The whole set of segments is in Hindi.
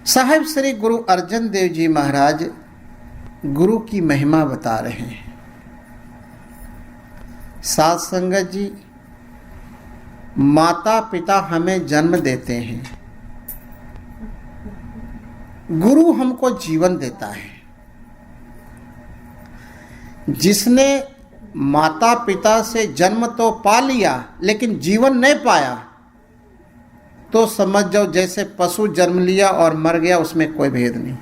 साहिब श्री गुरु अर्जन देव जी महाराज गुरु की महिमा बता रहे हैं। साध संगत जी, माता पिता हमें जन्म देते हैं, गुरु हमको जीवन देता है। जिसने माता पिता से जन्म तो पा लिया लेकिन जीवन नहीं पाया, तो समझ जाओ जैसे पशु जन्म लिया और मर गया, उसमें कोई भेद नहीं।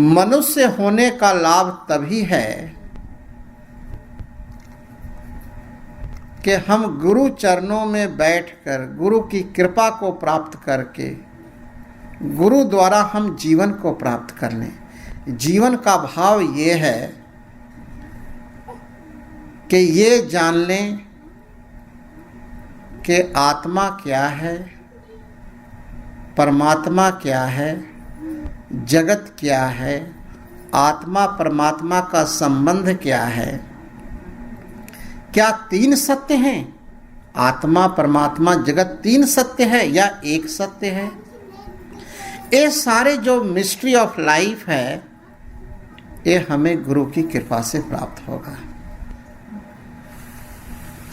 मनुष्य होने का लाभ तभी है कि हम गुरु चरणों में बैठकर गुरु की कृपा को प्राप्त करके गुरु द्वारा हम जीवन को प्राप्त कर लें। जीवन का भाव ये है कि ये जान लें कि आत्मा क्या है, परमात्मा क्या है, जगत क्या है, आत्मा परमात्मा का संबंध क्या है। क्या तीन सत्य हैं? आत्मा परमात्मा जगत तीन सत्य है या एक सत्य है? ये सारे जो मिस्ट्री ऑफ लाइफ है, ये हमें गुरु की कृपा से प्राप्त होगा।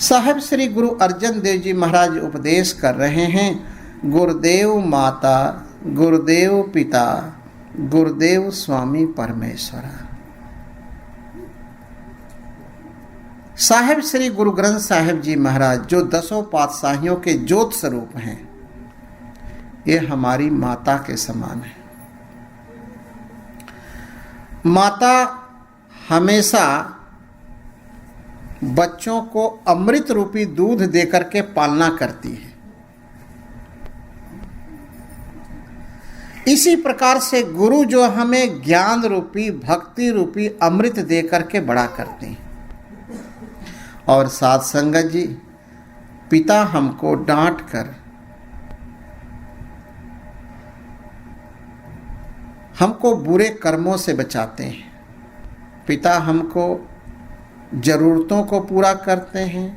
साहिब श्री गुरु अर्जन देव जी महाराज उपदेश कर रहे हैं, गुरुदेव माता, गुरुदेव पिता, गुरुदेव स्वामी परमेश्वरा। साहिब श्री गुरु ग्रंथ साहिब जी महाराज जो 10 पातशाहियों के ज्योत स्वरूप हैं, ये हमारी माता के समान है। माता हमेशा बच्चों को अमृत रूपी दूध देकर के पालना करती है। इसी प्रकार से गुरु जो हमें ज्ञान रूपी भक्ति रूपी अमृत देकर के बड़ा करते हैं। और साध संगत जी, पिता हमको डांट कर हमको बुरे कर्मों से बचाते हैं। पिता हमको जरूरतों को पूरा करते हैं,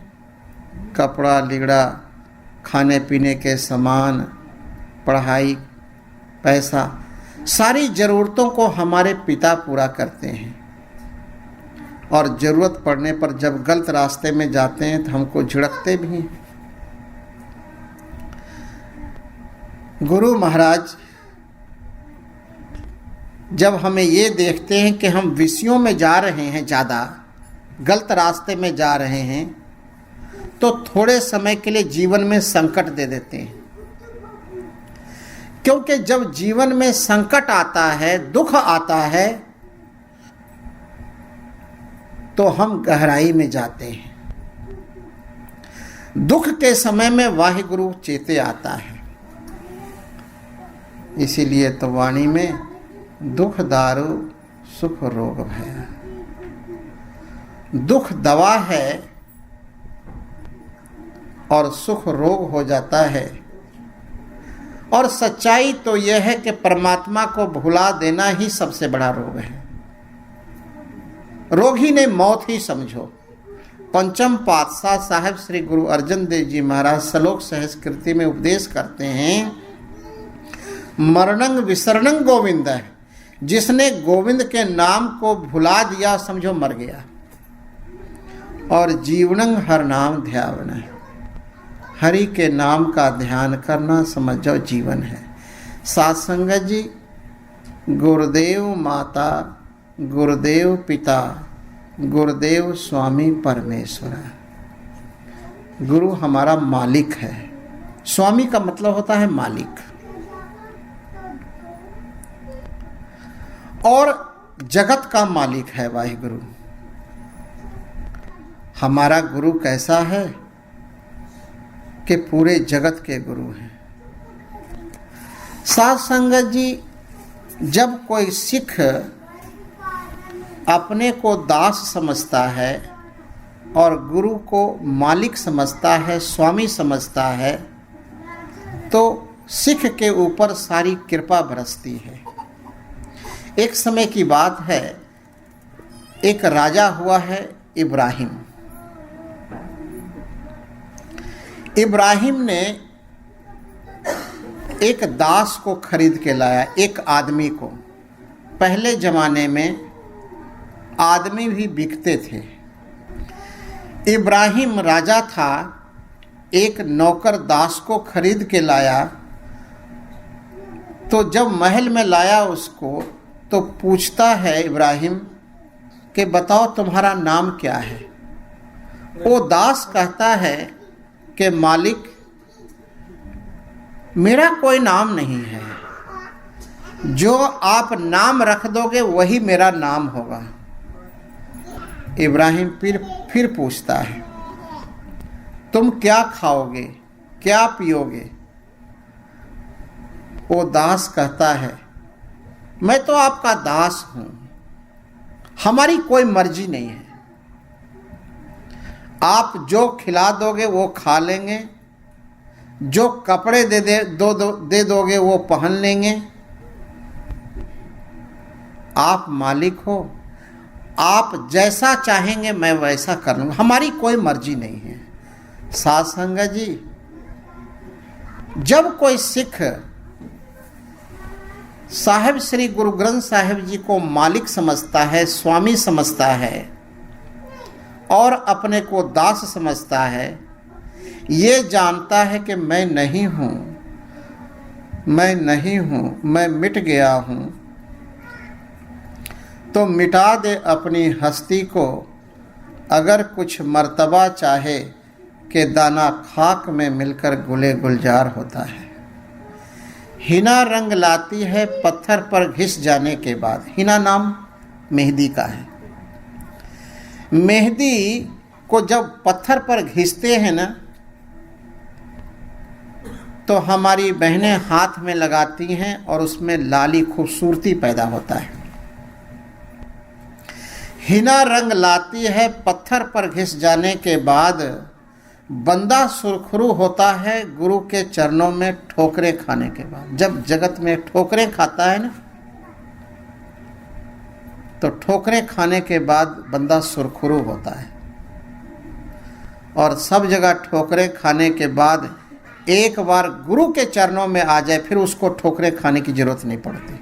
कपड़ा लिगड़ा, खाने पीने के सामान, पढ़ाई, पैसा, सारी ज़रूरतों को हमारे पिता पूरा करते हैं। और ज़रूरत पड़ने पर जब गलत रास्ते में जाते हैं तो हमको झिड़कते भी हैं। गुरु महाराज जब हमें ये देखते हैं कि हम विषयों में जा रहे हैं, ज़्यादा गलत रास्ते में जा रहे हैं, तो थोड़े समय के लिए जीवन में संकट दे देते हैं। क्योंकि जब जीवन में संकट आता है, दुख आता है, तो हम गहराई में जाते हैं। दुख के समय में वाहिगुरु चेते आता है। इसीलिए तो वाणी में दुख दारू सुख रोग भया। दुख दवा है और सुख रोग हो जाता है। और सच्चाई तो यह है कि परमात्मा को भुला देना ही सबसे बड़ा रोग है। रोग ही नहीं, मौत ही समझो। पंचम पातशाह साहिब श्री गुरु अर्जन देव जी महाराज श्लोक सहस्कृति में उपदेश करते हैं, मरणं विसरणं गोविंद है। जिसने गोविंद के नाम को भुला दिया, समझो मर गया। और जीवनं हर नाम ध्यान है। हरि के नाम का ध्यान करना समझ जाओ जीवन है। साथ संगत जी, गुरुदेव माता, गुरुदेव पिता, गुरुदेव स्वामी परमेश्वर। गुरु हमारा मालिक है। स्वामी का मतलब होता है मालिक। और जगत का मालिक है वाहिगुरु। हमारा गुरु कैसा है कि पूरे जगत के गुरु हैं। साध संगत जी, जब कोई सिख अपने को दास समझता है और गुरु को मालिक समझता है, स्वामी समझता है, तो सिख के ऊपर सारी कृपा बरसती है। एक समय की बात है, एक राजा हुआ है इब्राहिम। इब्राहिम ने एक दास को खरीद के लाया, एक आदमी को। पहले जमाने में आदमी भी बिकते थे। इब्राहिम राजा था, एक नौकर दास को खरीद के लाया। तो जब महल में लाया उसको, तो पूछता है इब्राहिम कि बताओ तुम्हारा नाम क्या है। वो दास कहता है कि मालिक, मेरा कोई नाम नहीं है, जो आप नाम रख दोगे वही मेरा नाम होगा। इब्राहिम फिर पूछता है, तुम क्या खाओगे, क्या पियोगे? वो दास कहता है, मैं तो आपका दास हूं, हमारी कोई मर्जी नहीं है, आप जो खिला दोगे वो खा लेंगे, जो कपड़े दे दोगे वो पहन लेंगे। आप मालिक हो, आप जैसा चाहेंगे मैं वैसा कर लूँगा, हमारी कोई मर्जी नहीं है। साध संगत जी, जब कोई सिख साहिब श्री गुरु ग्रंथ साहिब जी को मालिक समझता है, स्वामी समझता है और अपने को दास समझता है, ये जानता है कि मैं नहीं हूँ, मैं मिट गया हूँ, तो मिटा दे अपनी हस्ती को। अगर कुछ मर्तबा चाहे कि दाना खाक में मिलकर गुले गुलजार होता है। हिना रंग लाती है पत्थर पर घिस जाने के बाद। हिना नाम मेहंदी का है। मेहंदी को जब पत्थर पर घिसते हैं ना, तो हमारी बहनें हाथ में लगाती हैं और उसमें लाली खूबसूरती पैदा होता है। हिना रंग लाती है पत्थर पर घिस जाने के बाद, बंदा सुरखरू होता है गुरु के चरणों में ठोकरें खाने के बाद। जब जगत में ठोकरें खाता है ना, तो ठोकरें खाने के बाद बंदा सुरखरू होता है। और सब जगह ठोकरें खाने के बाद एक बार गुरु के चरणों में आ जाए, फिर उसको ठोकरें खाने की जरूरत नहीं पड़ती।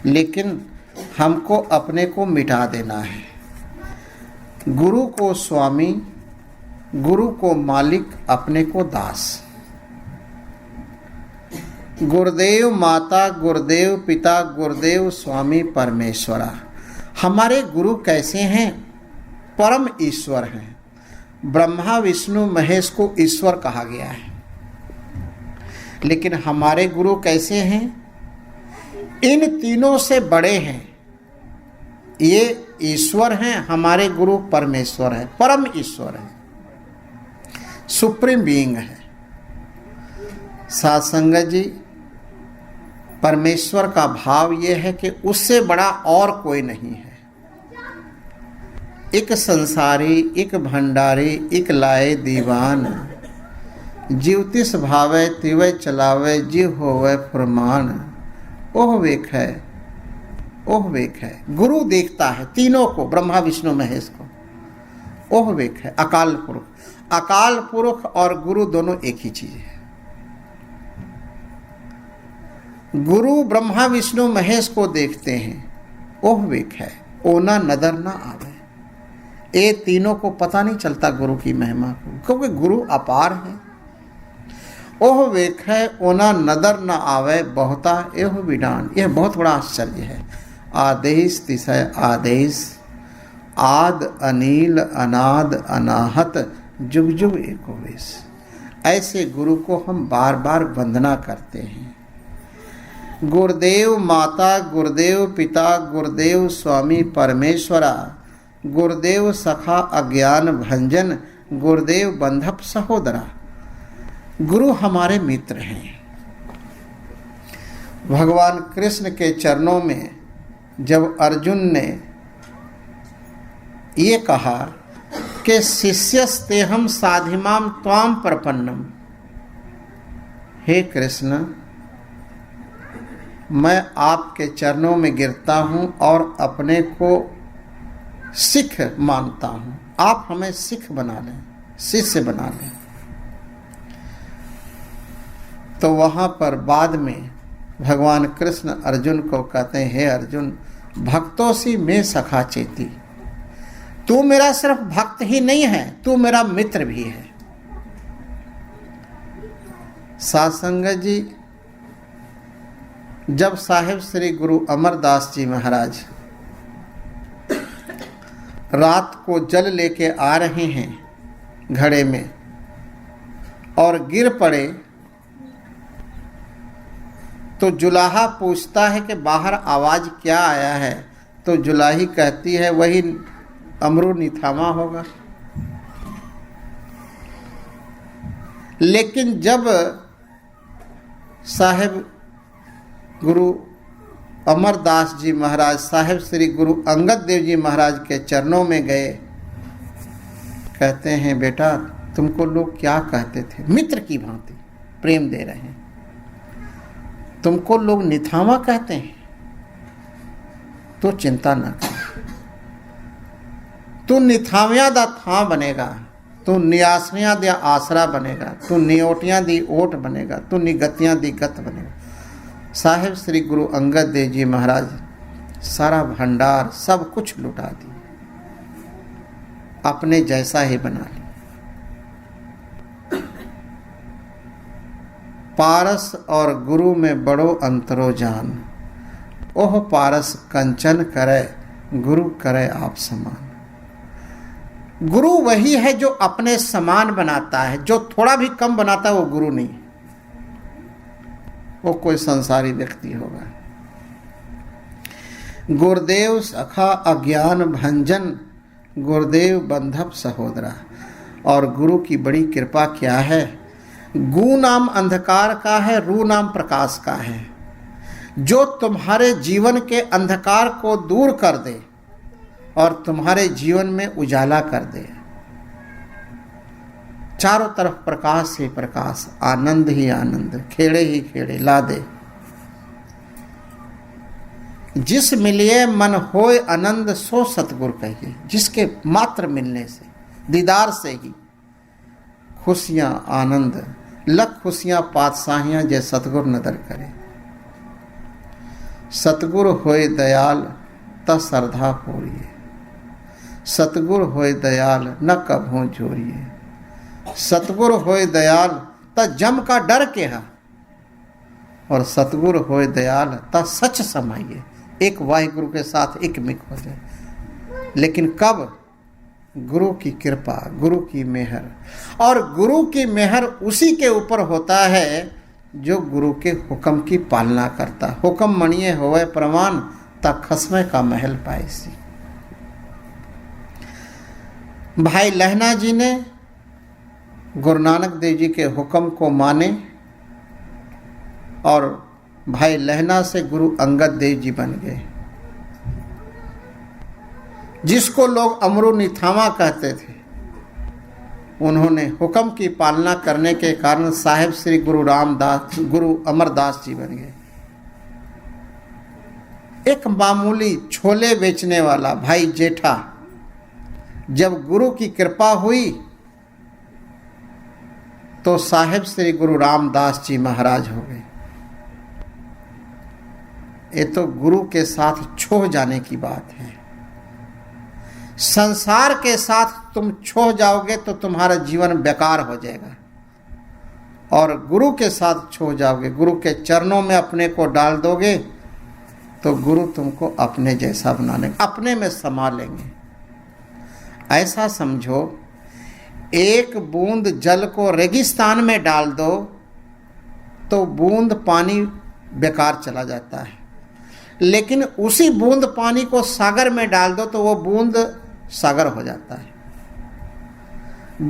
लेकिन हमको अपने को मिटा देना है। गुरु को स्वामी, गुरु को मालिक, अपने को दास। गुरुदेव माता, गुरुदेव पिता, गुरुदेव स्वामी परमेश्वरा। हमारे गुरु कैसे हैं? परम ईश्वर हैं। ब्रह्मा विष्णु महेश को ईश्वर कहा गया है। लेकिन हमारे गुरु कैसे हैं? इन तीनों से बड़े हैं। ये ईश्वर हैं, हमारे गुरु परमेश्वर है, परम ईश्वर है, सुप्रीम बीइंग है। साध संगत जी, परमेश्वर का भाव ये है कि उससे बड़ा और कोई नहीं है। एक संसारी, एक भंडारी, एक लाए दीवान, जीव तिस भावे तिवै चलावे, जीव होवे फरमान। ओह वेख है, ओह वेख है। गुरु देखता है तीनों को, ब्रह्मा विष्णु महेश को। ओह वेख है, अकाल पुरुष। अकाल पुरुष और गुरु दोनों एक ही चीज है। गुरु ब्रह्मा विष्णु महेश को देखते हैं। ओह वेख है, ओना नदर ना आवे। ये तीनों को पता नहीं चलता गुरु की महिमा को, क्योंकि गुरु अपार है। ओह वेख है, ओना नदर न आवे, बहुता एह विडान। यह बहुत बड़ा आश्चर्य है। आदेश तिसय आदेश, आद अनील अनाद अनाहत, जुग जुग एको वेश। ऐसे गुरु को हम बार बार वंदना करते हैं। गुरुदेव माता, गुरुदेव पिता, गुरुदेव स्वामी परमेश्वरा, गुरुदेव सखा अज्ञान भंजन, गुरुदेव बंधप सहोदरा। गुरु हमारे मित्र हैं। भगवान कृष्ण के चरणों में जब अर्जुन ने ये कहा कि शिष्यस्तेहम साधिमाम त्वाम प्रपन्नम, हे कृष्ण, मैं आपके चरणों में गिरता हूँ और अपने को सिख मानता हूँ। आप हमें सिख बना लें, शिष्य बना लें। तो वहाँ पर बाद में भगवान कृष्ण अर्जुन को कहते हैं, हे अर्जुन, भक्तों सी मैं सखा चेती, तू मेरा सिर्फ भक्त ही नहीं है, तू मेरा मित्र भी है। साध संगत जी, जब साहिब श्री गुरु अमरदास जी महाराज रात को जल लेके आ रहे हैं घड़े में और गिर पड़े, तो जुलाहा पूछता है कि बाहर आवाज क्या आया है? तो जुलाही कहती है वही अमरू निथामा होगा। लेकिन जब साहिब गुरु अमरदास जी महाराज साहिब श्री गुरु अंगद देव जी महाराज के चरणों में गए, कहते हैं, बेटा तुमको लोग क्या कहते थे? मित्र की भांति प्रेम दे रहे हैं, तुमको लोग निथामा कहते हैं, तो चिंता न कर, तू निथावियां दा थां बनेगा, तू नियासनियां दा आसरा बनेगा, तू नियोटियां दी ओट बनेगा, तू निगतियां दी गत बनेगा। साहिब श्री गुरु अंगद देव जी महाराज सारा भंडार सब कुछ लुटा दी, अपने जैसा ही बना ली। पारस और गुरु में बड़ो अंतरो जान, ओह पारस कंचन करे, गुरु करे आप समान। गुरु वही है जो अपने समान बनाता है, जो थोड़ा भी कम बनाता है वो गुरु नहीं, वो कोई संसारी व्यक्ति होगा। गुरुदेव सखा अज्ञान भंजन, गुरुदेव बंधप सहोदरा। और गुरु की बड़ी कृपा क्या है? गु नाम अंधकार का है, रू नाम प्रकाश का है, जो तुम्हारे जीवन के अंधकार को दूर कर दे और तुम्हारे जीवन में उजाला कर दे। चारों तरफ प्रकाश ही प्रकाश, आनंद ही आनंद, खेड़े ही खेड़े ला दे। जिस मिलिए मन होए आनंद, सो सतगुरु कहिए। जिसके मात्र मिलने से, दीदार से ही खुशियां आनंद, लख खुशियां पातशाहियां जे सतगुरु नदर करे। सतगुरु होए दयाल त श्रद्धा पूरिए, सतगुरु होए दयाल न कभों जोरिए। सतगुरु होए दयाल त जम का डर के हा, और सतगुरु होए दयाल त सच समाइए। एक वाहिगुरु के साथ एक मिक हो जाए। लेकिन कब? गुरु की कृपा, गुरु की मेहर। और गुरु की मेहर उसी के ऊपर होता है जो गुरु के हुक्म की पालना करता। हुक्म मणिये होवे प्रमाण, ता खसमे का महल पाइसी। भाई लहना जी ने गुरु नानक देव जी के हुक्म को माने और भाई लहना से गुरु अंगद देव जी बन गए, जिसको लोग अमरू निथामा कहते थे। उन्होंने हुक्म की पालना करने के कारण साहिब श्री गुरु अमरदास जी बन गए। एक मामूली छोले बेचने वाला भाई जेठा, जब गुरु की कृपा हुई तो साहिब श्री गुरु रामदास जी महाराज हो गए। ये तो गुरु के साथ छोह जाने की बात है। संसार के साथ तुम छोह जाओगे तो तुम्हारा जीवन बेकार हो जाएगा, और गुरु के साथ छोह जाओगे, गुरु के चरणों में अपने को डाल दोगे तो गुरु तुमको अपने जैसा बना लेंगे, अपने में समा लेंगे। ऐसा समझो, एक बूंद जल को रेगिस्तान में डाल दो तो बूंद पानी बेकार चला जाता है, लेकिन उसी बूंद पानी को सागर में डाल दो तो वो बूंद सागर हो जाता है।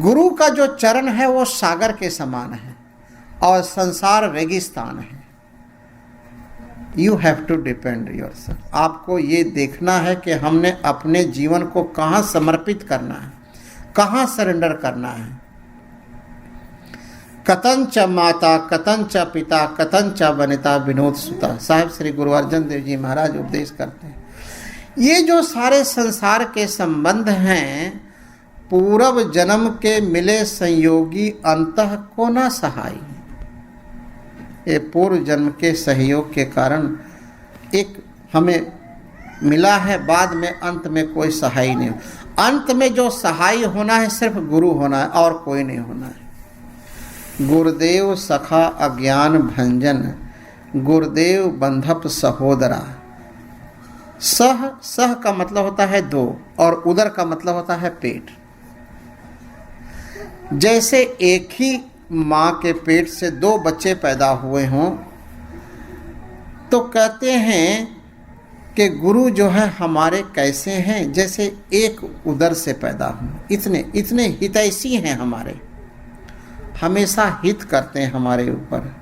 गुरु का जो चरण है वो सागर के समान है और संसार रेगिस्तान है। You have to depend yourself. आपको ये देखना है कि हमने अपने जीवन को कहाँ समर्पित करना है, कहाँ सरेंडर करना है। कतंच माता कतंच पिता कतंच वनिता विनोद सुता, साहिब श्री गुरु अर्जन देव जी महाराज उपदेश करते हैं। ये जो सारे संसार के संबंध हैं, पूर्व जन्म के मिले संयोगी अंतः को न सहाई। ये पूर्व जन्म के सहयोग के कारण एक हमें मिला है, बाद में अंत में कोई सहाय नहीं। अंत में जो सहाय होना है सिर्फ गुरु होना है और कोई नहीं होना है। गुरुदेव सखा अज्ञान भंजन, गुरुदेव बंधप सहोदरा। सह का मतलब होता है दो और उदर का मतलब होता है पेट। जैसे एक ही माँ के पेट से दो बच्चे पैदा हुए हों तो कहते हैं कि गुरु जो है हमारे कैसे हैं, जैसे एक उदर से पैदा हुए। इतने हितैषी हैं हमारे, हमेशा हित करते हैं हमारे ऊपर।